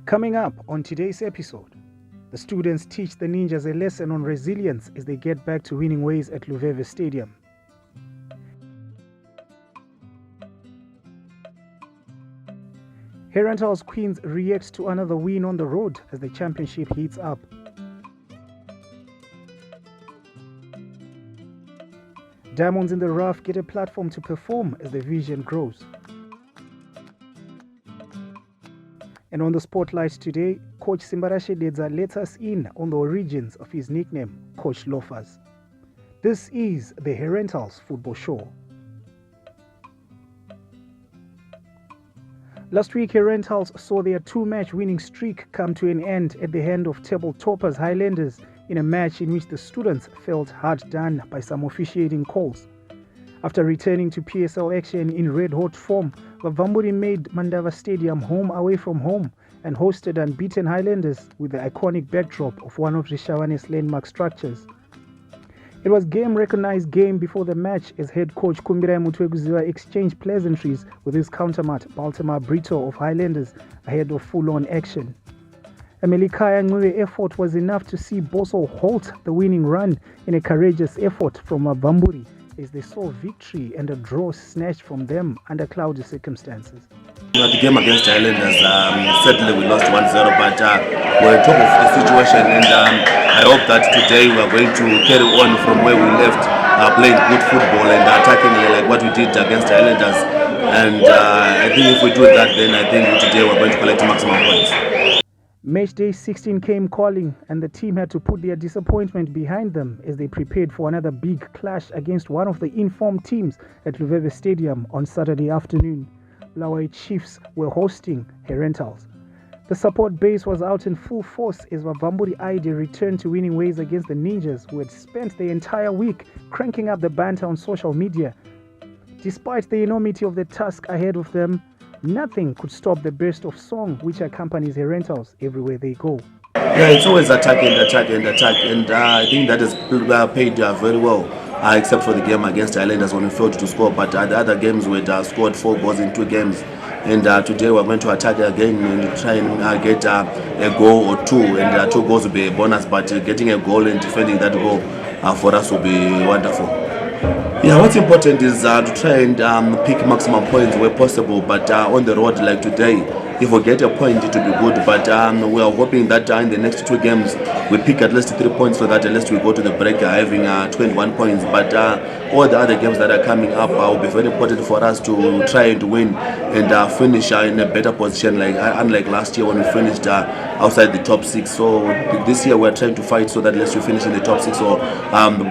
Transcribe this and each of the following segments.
Coming up on today's episode, the students teach the Ninjas a lesson on resilience as they get back to winning ways at Luveve Stadium. Herentals Queens reacts to another win on the road as the championship heats up. Diamonds in the Rough get a platform to perform as the vision grows. And on the spotlight today, Coach Simbarashe Dedza lets us in on the origins of his nickname, Coach Loafers. This is the Herentals Football Show. Last week, Herentals saw their two-match winning streak come to an end at the hand of table toppers Highlanders in a match in which the students felt hard done by some officiating calls. After returning to PSL action in red-hot form, Vavamburi made Mandava Stadium home away from home and hosted unbeaten Highlanders with the iconic backdrop of one of Rishavane's landmark structures. It was game-recognized game before the match as head coach Kumbirai Mutweguziwa exchanged pleasantries with his counterpart Baltimore Brito of Highlanders ahead of full-on action. A Melikaya Ngwe effort was enough to see Boso halt the winning run in a courageous effort from Vavamburi as they saw victory and a draw snatched from them under cloudy circumstances. The game against Highlanders, certainly we lost 1-0, but we're on top of the situation, and I hope that today we are going to carry on from where we left, playing good football and attacking like what we did against Highlanders. And I think if we do that, then I think today we're going to collect maximum points. Match day 16 came calling, and the team had to put their disappointment behind them as they prepared for another big clash against one of the informed teams at Luveve Stadium on Saturday afternoon. Blaaway Chiefs were hosting Herentals. The support base was out in full force as Vavamburi eyed a return to winning ways against the Ninjas, who had spent the entire week cranking up the banter on social media. Despite the enormity of the task ahead of them, nothing could stop the burst of song which accompanies Herentals everywhere they go. Yeah, it's always attack, and I think that has paid very well, except for the game against Highlanders when we failed to score. But the other games we had scored 4 goals in 2 games, and today we're going to attack again and try and get a goal or 2, and 2 goals will be a bonus. But getting a goal and defending that goal for us will be wonderful. Yeah, what's important is to try and pick maximum points where possible, but on the road like today, if we get a point it will be good, but we are hoping that in the next 2 games we pick at least 3 points so that at least we go to the break having 21 points, but all the other games that are coming up will be very important for us to try and win and finish in a better position, like unlike last year when we finished outside the top 6. So this year we're trying to fight so that at least we finish in the top 6 or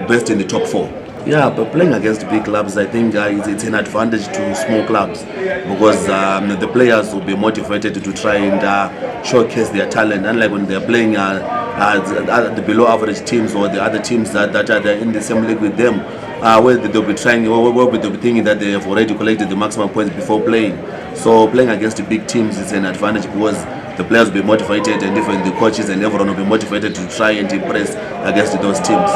best in the top 4. Yeah, but playing against big clubs, I think it's an advantage to small clubs because the players will be motivated to try and showcase their talent. Unlike when they're playing the below average teams or the other teams that are in the same league with them, where they'll be trying, or they'll be thinking that they have already collected the maximum points before playing. So playing against the big teams is an advantage because the players will be motivated, and even the coaches and everyone will be motivated to try and impress against those teams.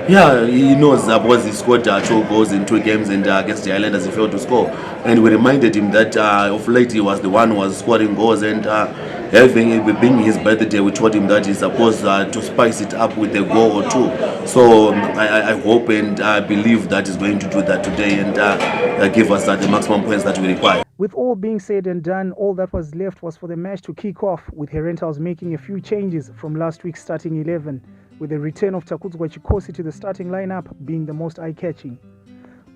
Yeah, he knows because he scored 2 goals in 2 games, and against the Highlanders he failed to score. And we reminded him that of late he was the one who was scoring goals, and being his birthday, we told him that he's supposed to spice it up with a goal or 2. So I hope and I believe that he's going to do that today and give us the maximum points that we require. With all being said and done, all that was left was for the match to kick off, with Herentals making a few changes from last week's starting 11, with the return of Takudzwa Chikosi to the starting lineup being the most eye-catching.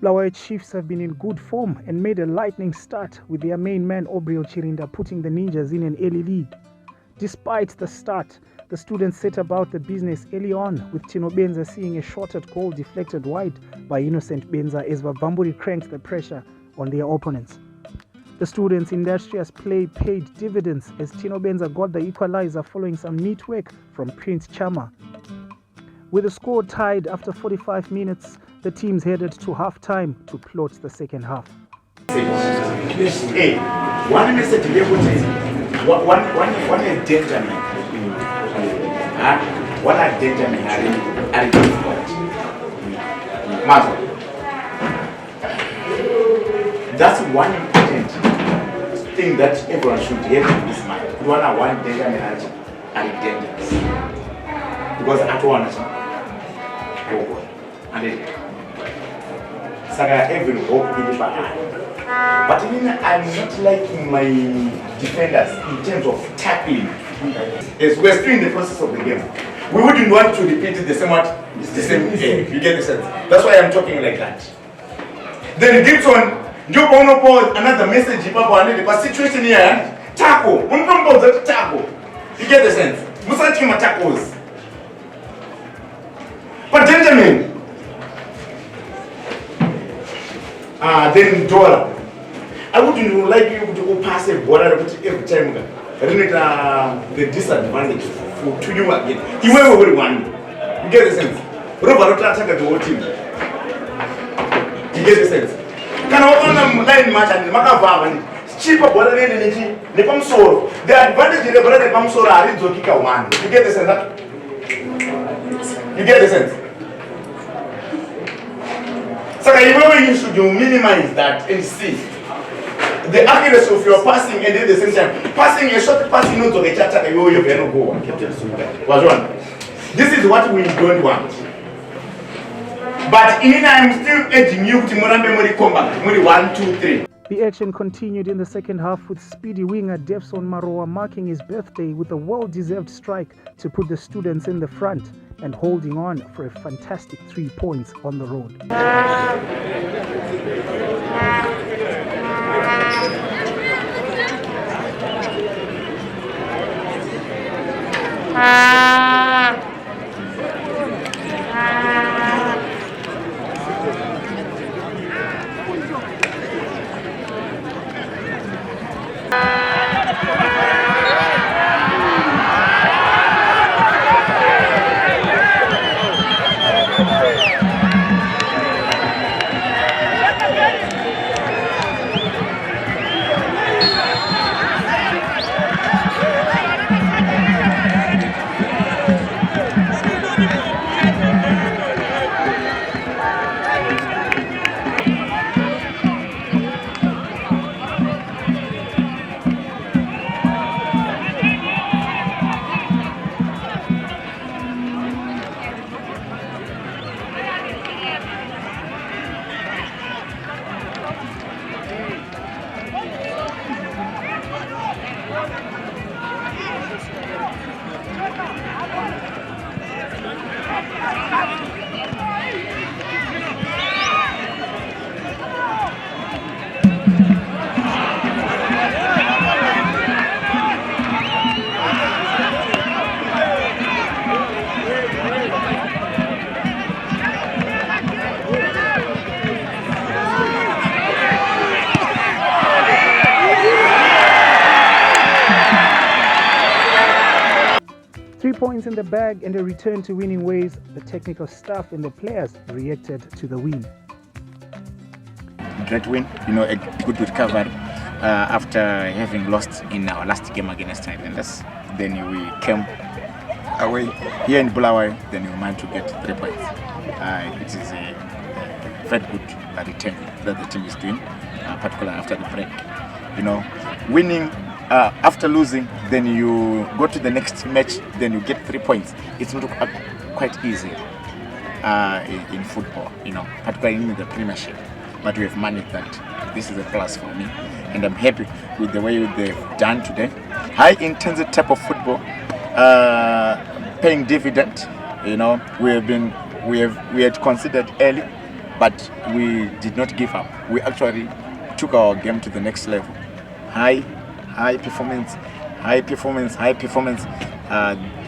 Blaaway Chiefs have been in good form and made a lightning start, with their main man Obriel Chirinda putting the Ninjas in an early lead. Despite the start, the students set about the business early on, with Tino Benza seeing a shot at goal deflected wide by Innocent Benza as Vavamburi cranked the pressure on their opponents. The students' industrious play paid dividends as Tino Benza got the equalizer following some neat work from Prince Chama. With the score tied after 45 minutes, the teams headed to half-time to plot the second half. Hey, one message one gentleman. What a gentleman are that's one important. thing that everyone should have in this mind. You want to one data manager and dangerous. Because at one and then Saga every hope in the back. But I'm not liking my defenders in terms of tackling. As we're still in the process of the game, we wouldn't want to repeat the same game. You get the sense? That's why I'm talking like that. Then Gibson, you want another message about the situation here. Tackle. Tackle. You get the sense? Musa team tackles. But gentlemen, then Dora. I wouldn't like you to go pass a ball every time. The disadvantage to you again. You will one. You get the sense? Robert attack the whole team. You get the sense? Can I open line match and Maka cheaper ball than energy? The pump soul. The advantage in the brother pump soul are in Zokika one. You get the sense? You get the sense? So you should minimize that and see the accuracy of your passing, and at the same time, passing a short passing not to the chat and you have go on. This is what we don't want. But in I'm still edging you to more memory combat. Only 1, 2, 3. The action continued in the second half with speedy winger Defson Maroa marking his birthday with a well-deserved strike to put the students in the front and holding on for a fantastic 3 points on the road. 3 points in the bag and a return to winning ways. The technical staff and the players reacted to the win. Great win, a good recovery after having lost in our last game against Herentals. Then we came away here in Bulawayo, then we managed to get 3 points. It is a very good return that the team is doing, particularly after the break. Winning after losing, then you go to the next match, then you get 3 points. It's not quite easy in football, particularly in the Premiership. But we have managed that. This is a plus for me, and I'm happy with the way they've done today. High intensity type of football, paying dividend. We had considered early, but we did not give up. We actually took our game to the next level. High performance,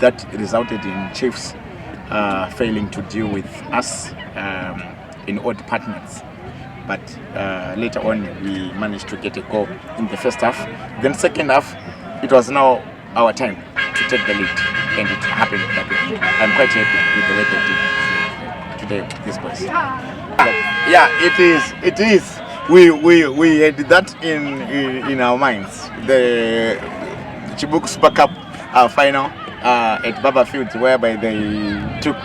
that resulted in Chiefs failing to deal with us in odd partners. But later on, we managed to get a goal in the first half. Then second half, it was now our time to take the lead, and it happened that way. I'm quite happy with the way they did today, this boys. Yeah, it is. We had that in our minds. The Chibuk Super Cup final at Baba Fields, whereby they took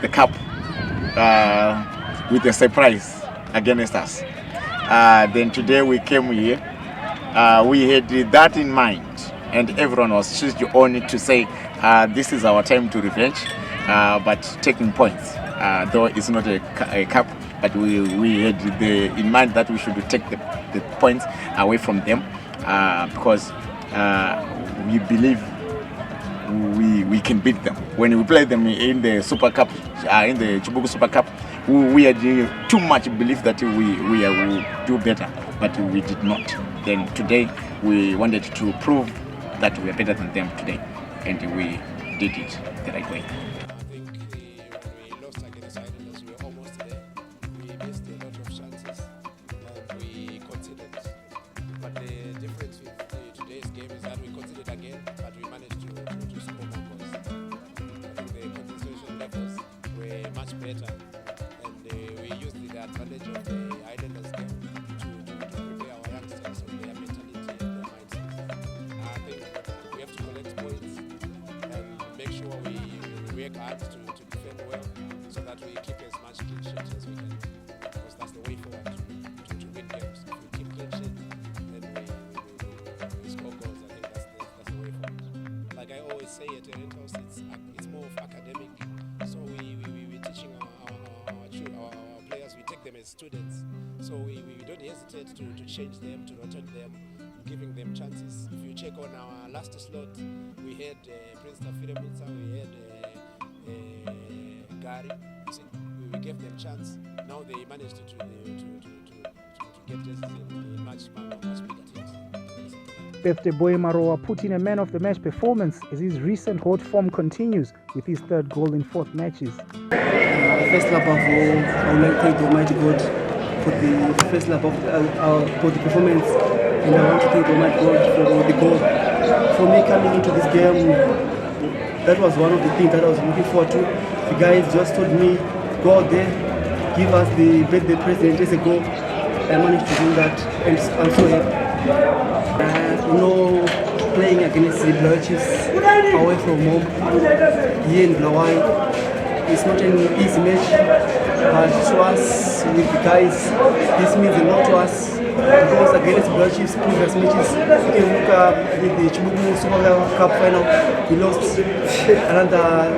the cup with a surprise against us. Then today we came here we had that in mind, and everyone was switched on to say this is our time to revenge, but taking points. Though it's not a cup, but we had in mind that we should take the points away from them because we believe we can beat them. When we played them in the Super Cup, in the Chibugu Super Cup, we had too much belief that we will do better, but we did not. Then today we wanted to prove that we are better than them today, and we did it the right way. I think when we lost against Herentals, we were almost there. We missed a lot of chances and we conceded. But the difference with today's game is that we conceded again, but we managed to score more goals. I think the concentration levels were much better, and we used the advantage of the Islanders game to prepare our youngsters on their mentality and their mindset. I think we have to collect points and make sure we work hard to defend well so that we keep as much clean sheet as we can, because that's the way forward to win games. If we keep clean sheet, then we score goals. I think that's the way forward. Like I always say at Herentals, it's more of academic. So we're teaching our players, we take them as students. So we don't hesitate to change them, to rotate them, giving them chances. If you check on our last slot, we had Prince Herentals, we had Gary. We gave them chance. Now they managed to get this in much bigger teams. Birthday boy Maroa put in a man of the match performance as his recent hot form continues with his third goal in 4 matches. First lap of all, I would like to thank the Almighty God for the first lap of for the performance, and I want to thank the Almighty God for the goal. For me coming into this game, that was one of the things that I was looking forward to. The guys just told me, go out there, give us the birthday present as a goal. I managed to do that, and I'm so happy. Playing against the Blue Chiefs away from home here in Blaawai, it's not an easy match, but to us, with the guys, this means a lot to us, because against Blue Chiefs previous matches, you can look at the Chibugu Super Cup final, we lost another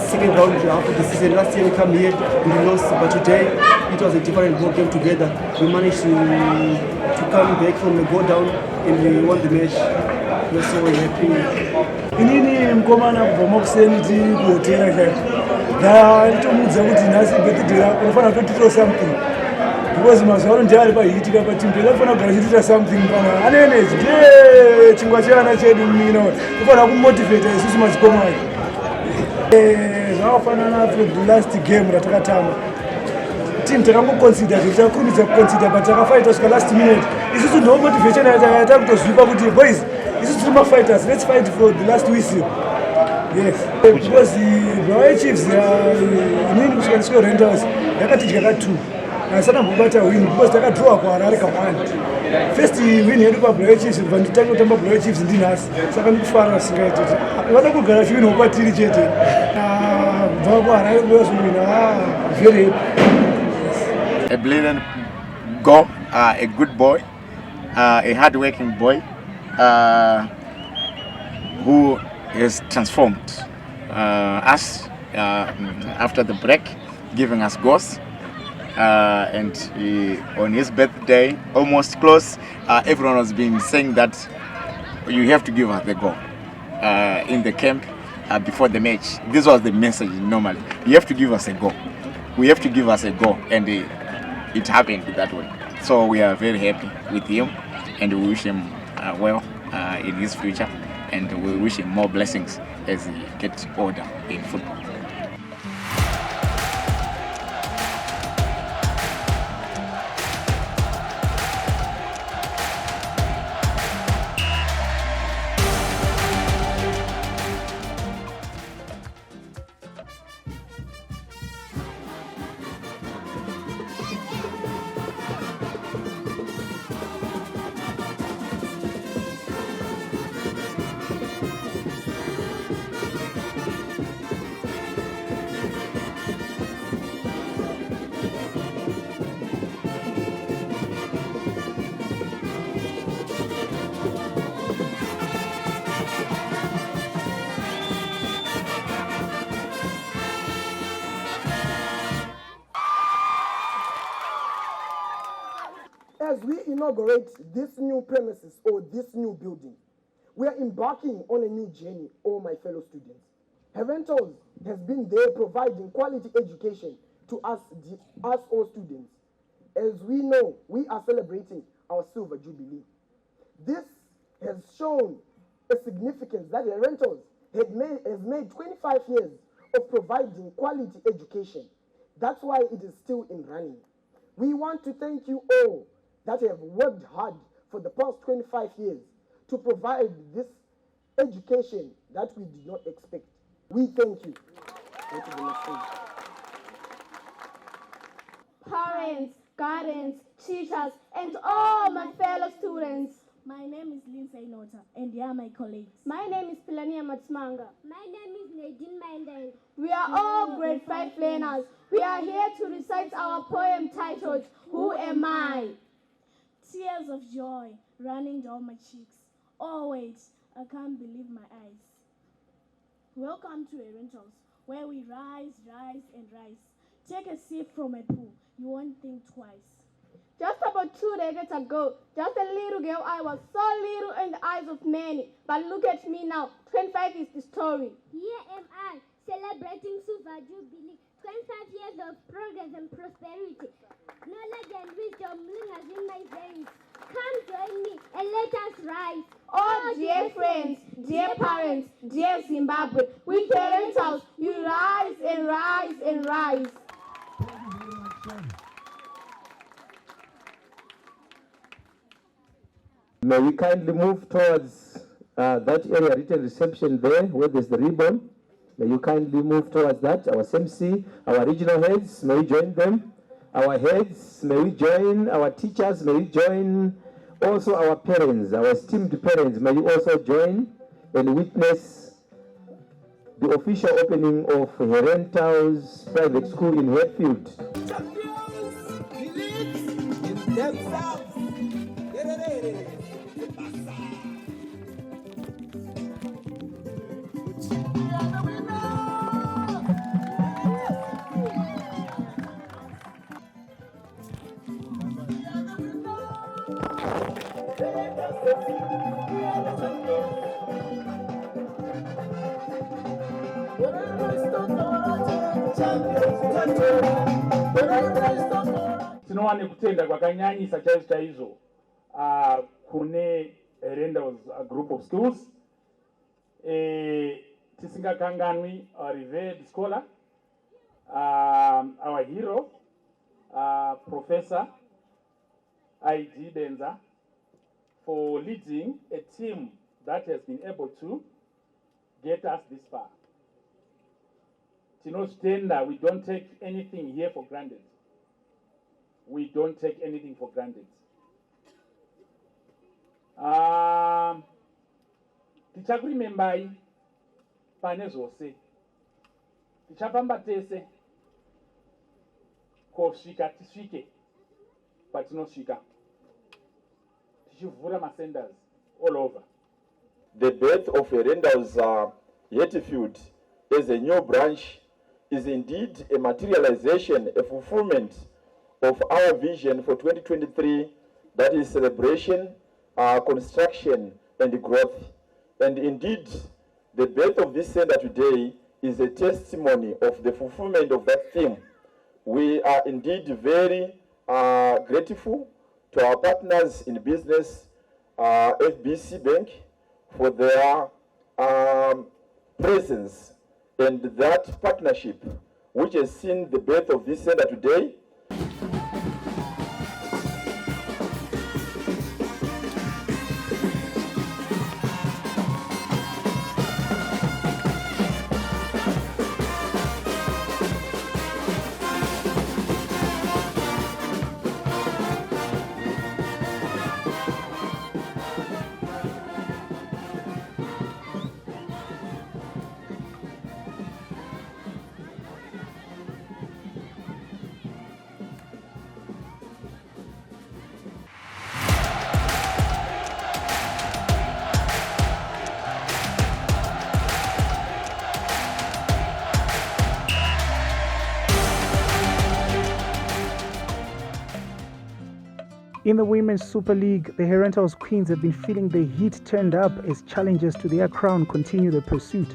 second round after the season. Last year we come here and we lost, but today it was a different ball game together. We managed to come back from the go down and we won the match. We're so happy. Inini mkomana kubva kuseni tikuhotera chaipo ndatomudza kuti nhasi birthday yako unofanira kutotitawo something because mazuva ano ndiye ari pahiitika patimu tinofanira kugara chitoita something pana ane energy ndiye chingwa chevana chedu unofanira kumotivata isusu mazikomani zvakafanana for the last game ratakatamba team takangoconsider titakurumidza kuconsider but takafaita svika last minute isusu ndo motivation yatakutozvipa kuti boys isusu tiri mafighters, let's fight for the last whistle. Yes, because the Chiefs inini kusvika ndisvika Herentals yakatidya ka 2 asana mbobata win because takadraw kwaRare ka1. First win yedu paBlue Chiefs kubva nditanga kutamba Blue Chiefs ndinhasi saka ndikufara singaiti vada kugara chiwini kwatiri chete kubva kwaRare kuyozowina very happy. A brilliant goal, a good boy, a hard-working boy who has transformed us after the break, giving us goals. And on his birthday, almost close, everyone has been saying that you have to give us the goal in the camp before the match. This was the message normally. You have to give us a goal. We have to give us a goal, and it happened that way. So we are very happy with him, and we wish him well in his future, and we wish him more blessings as he gets older in football. inaugurate this new premises or this new building, we are embarking on a new journey, all my fellow students. Herentals has been there providing quality education to us all students. As we know, we are celebrating our Silver Jubilee. This has shown a significance that Herentals has made 25 years of providing quality education. That's why it is still in running. We want to thank you all that have worked hard for the past 25 years to provide this education that we did not expect. We thank you. Go to the next page. Parents, guardians, teachers, and all my fellow students. My name is Lindsay Nota, and they are my colleagues. My name is Pilania Matsmanga. My name is Nadine Mindend. We are all grade 5 learners. We are here to recite our poem titled, Who Am I? Tears of joy running down my cheeks. Oh wait, I can't believe my eyes. Welcome to Herentals, where we rise, rise, and rise. Take a sip from a pool, you won't think twice. Just about 2 decades ago, just a little girl, I was so little in the eyes of many. But look at me now, 25 is the story. Here am I, celebrating Silver Jubilee, 25 years of progress and prosperity. Knowledge and wisdom lingers in my veins. Come join me and let us rise. Oh, dear friends, dear parents, dear Zimbabwe, with Herentals, you rise and rise and rise. May we kindly move towards that area written reception there where there's the ribbon. May you kindly move towards that. Our SMC, our regional heads, may we join them. Our heads, may we join. Our teachers, may we join. Also our parents, our esteemed parents, may you also join and witness the official opening of Herentals Private School in Hatfield. Champions believe in themselves. Tinowane kutenda kwakanyanyisa chaizvo chaizvo kune Herentals group of schools. Tisingakanganwi our revered scholar, our hero, Professor I.D. Denza, for leading a team that has been able to get us this far. Tinostenda, we don't take anything here for granted. We don't take anything for granted. Tichakuremembai pane zvose. Tichafamba tese kosvika tisvike patinosvika. Tichivhura masenders all over. The birth of Herentals Hatfield as a new branch is indeed a materialization, a fulfillment of our vision for 2023, that is celebration, construction, and growth. And indeed, the birth of this center today is a testimony of the fulfillment of that theme. We are indeed very grateful to our partners in business, FBC Bank, for their presence and that partnership which has seen the birth of this center today. In the Women's Super League, the Herentals Queens have been feeling the heat turned up as challengers to their crown continue the pursuit.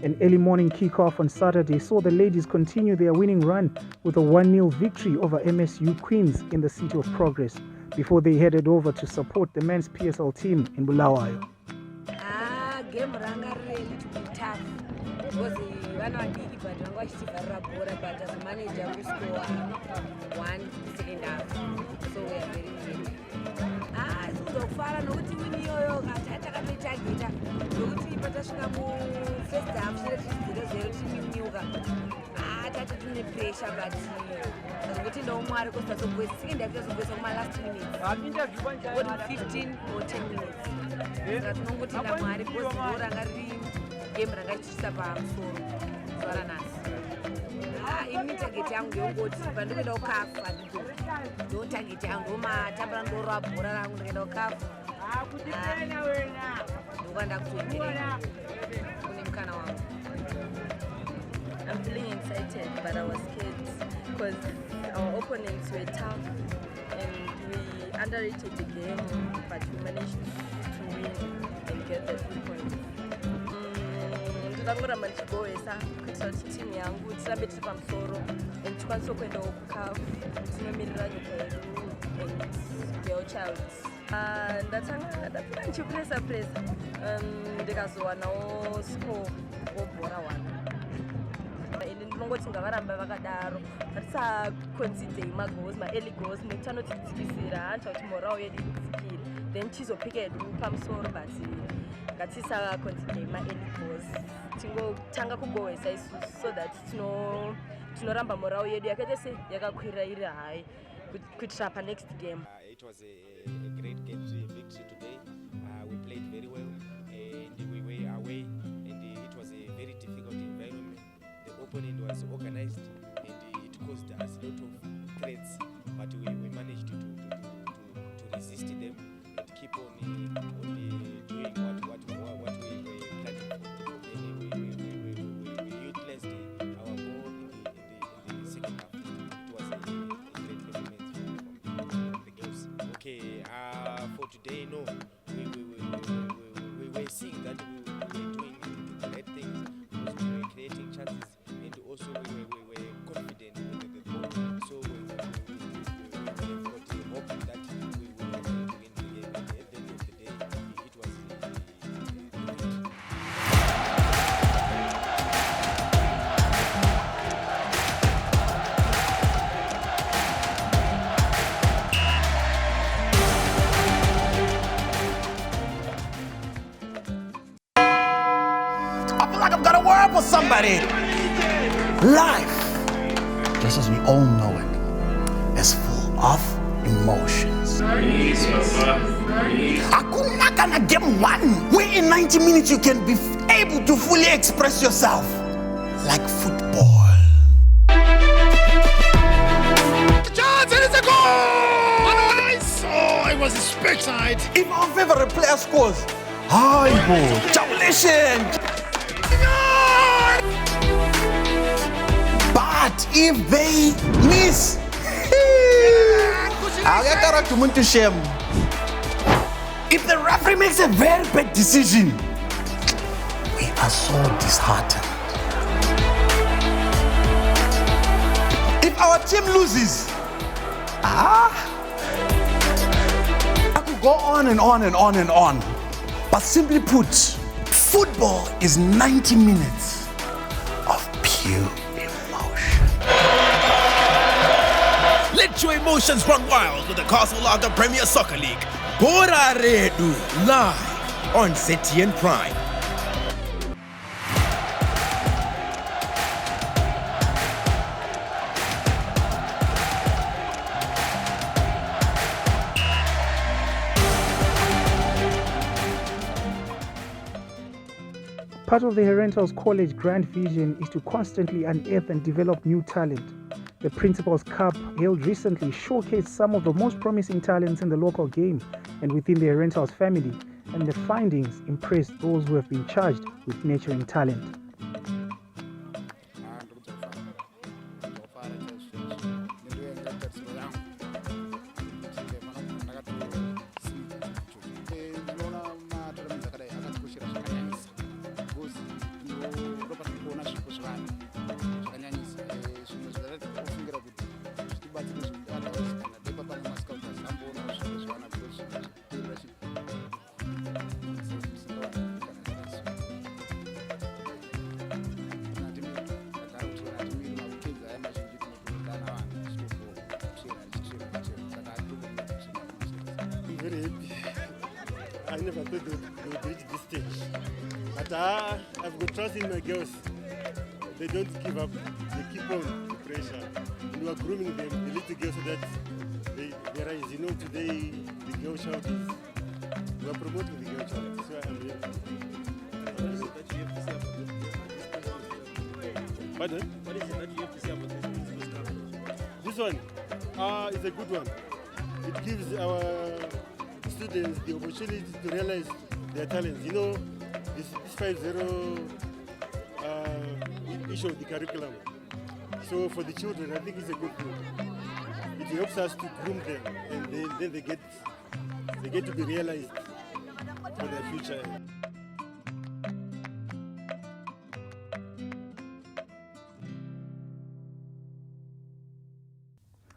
An early morning kickoff on Saturday saw the ladies continue their winning run with a 1-0 victory over MSU Queens in the City of Progress before they headed over to support the men's PSL team in Bulawayo. Game ranga really to be tough because one are big but I'm going to but as a manager we score one second half, so we are very ready. So far no kuti win yoyo takatoita gita nokuti patasvika mu first half zero tinyuka tati tine pressure but kuti ndomwari kosazogwesa second half yazogwesa kuma last minutes what 15 or 10 minutes tinongoti namwari because ranga riri game rangachitisa pamusoro zuva ranhasi. Ini target yangu yongoti pandinoenda kukafa ndo target yangu ndomatambura ndorwa bhora rangu ndikaenda kukafa ndokwanda kutoenderera kune mukana wangu. I'm feeling excited, but I was scared because our opponents were tough and we underrated the game, but we managed to win and get the 3 points. Ndakangoramba ndichigohwesa kuitira kuti timu yangu tirambe tiri pamusoro and tikwanise kuendawo kukafu tinomirira nyika yedu and girl child. Ndatanga ndapinda ndichipresa ndikazowanawo score wobhora 1. Ende ndinongoti ngavaramba vakadaro vatisakonsidei magoals ma-early goals nekuti anotidzikisira anoita kuti morale yedu idzikire then tizopika hedu pamusoro but ngatisakonsidei ma-early goals tingotanga kugohwesa isusu so that tinoramba morale yedu yakaita se yakakwira iri high kuitira panext game. It was a great victory today. We played very well and we were away and it was a very difficult environment. The opponent was organized and it caused us a lot of threats, but we managed to resist them and keep on doing what we were planning for. And we utilized our goal in the second half. It was a great performance from the girls. Okay, for today, no, we were seeing that we were doing the right things because we were creating chances. And also we were confident with the goal, so we got the hope that we would win the game. At the end of the day, it was I feel like I've got a word for somebody. Life, just as we all know it, is full of emotions. Hakuna kana game 1 where in 90 minutes you can be able to fully express yourself like football. Chance, and it's a goal! Nice! Oh, it was a spectacle. If our favorite player scores, hi, jubilation! But if they miss, I'll get to shame. If the referee makes a very bad decision, we are so disheartened. If our team loses, I could go on and on and on and on. But simply put, football is 90 minutes of pure emotion. Let your emotions run wild with the Castle Lager Premier Soccer League. Bora Redu, live on ZTN Prime. Part of the Herentals College grand vision is to constantly unearth and develop new talent. The Principal's Cup, held recently, showcased some of the most promising talents in the local game and within the Herentals family, and the findings impressed those who have been charged with nurturing talent. I never thought they would reach this stage. But I've got trust in my girls. They don't give up. They keep on the pressure. And we are grooming them, the little girls, so that they rise. You know, today the girl child is, we are promoting the girl child. So I'm here. What is it that you have to say about this? Pardon? What is it that you have to say about this stuff? This one is a good one. It gives our students the opportunity to realize their talents. You know, this 5-0 issue of the curriculum. So for the children, I think it's a good thing. It helps us to groom them, and then they get to be realized for their future.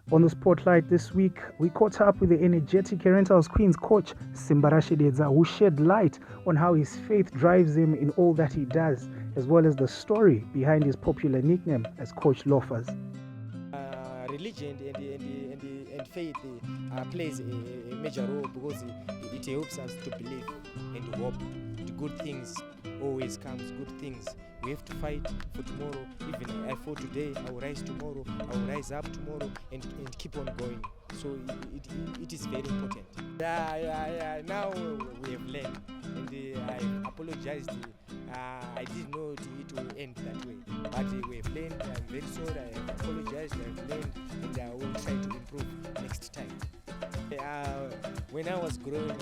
On the spotlight this week, we caught up with the energetic Herentals Queens coach Simba Rashidedza, who shed light on how his faith drives him in all that he does, as well as the story behind his popular nickname as Coach Loafers. Religion and faith plays a major role because it helps us to believe and hope. The good things always comes, good things. We have to fight for tomorrow. Even I fought today, I will rise tomorrow, I will rise up tomorrow and keep on going. So it is very important. Now we have learned, and I apologized. I didn't know it will end that way. But we have learned. I'm very sorry. I have apologized. I have learned, and I will try to improve next time. When I was growing,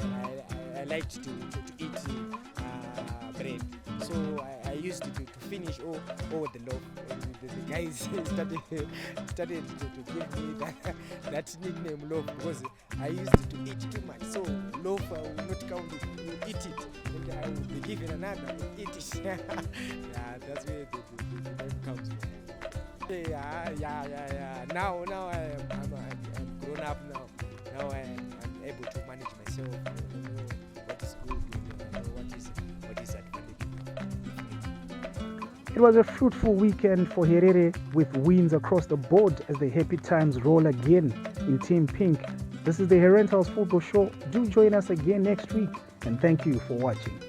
I liked to eat bread. So I used to finish all the loaf. And the guys started to give me that nickname loaf because I used to eat too much. So loaf I will not count it. You eat it, and I will be given another. Eat it. That's where the name comes from. Yeah. Now I'm grown up now. Now I'm able to manage myself. I know what is good and I know what is advantage. It was a fruitful weekend for Herere with wins across the board as the happy times roll again in Team Pink. This is the Herentals Football Show. Do join us again next week, and thank you for watching.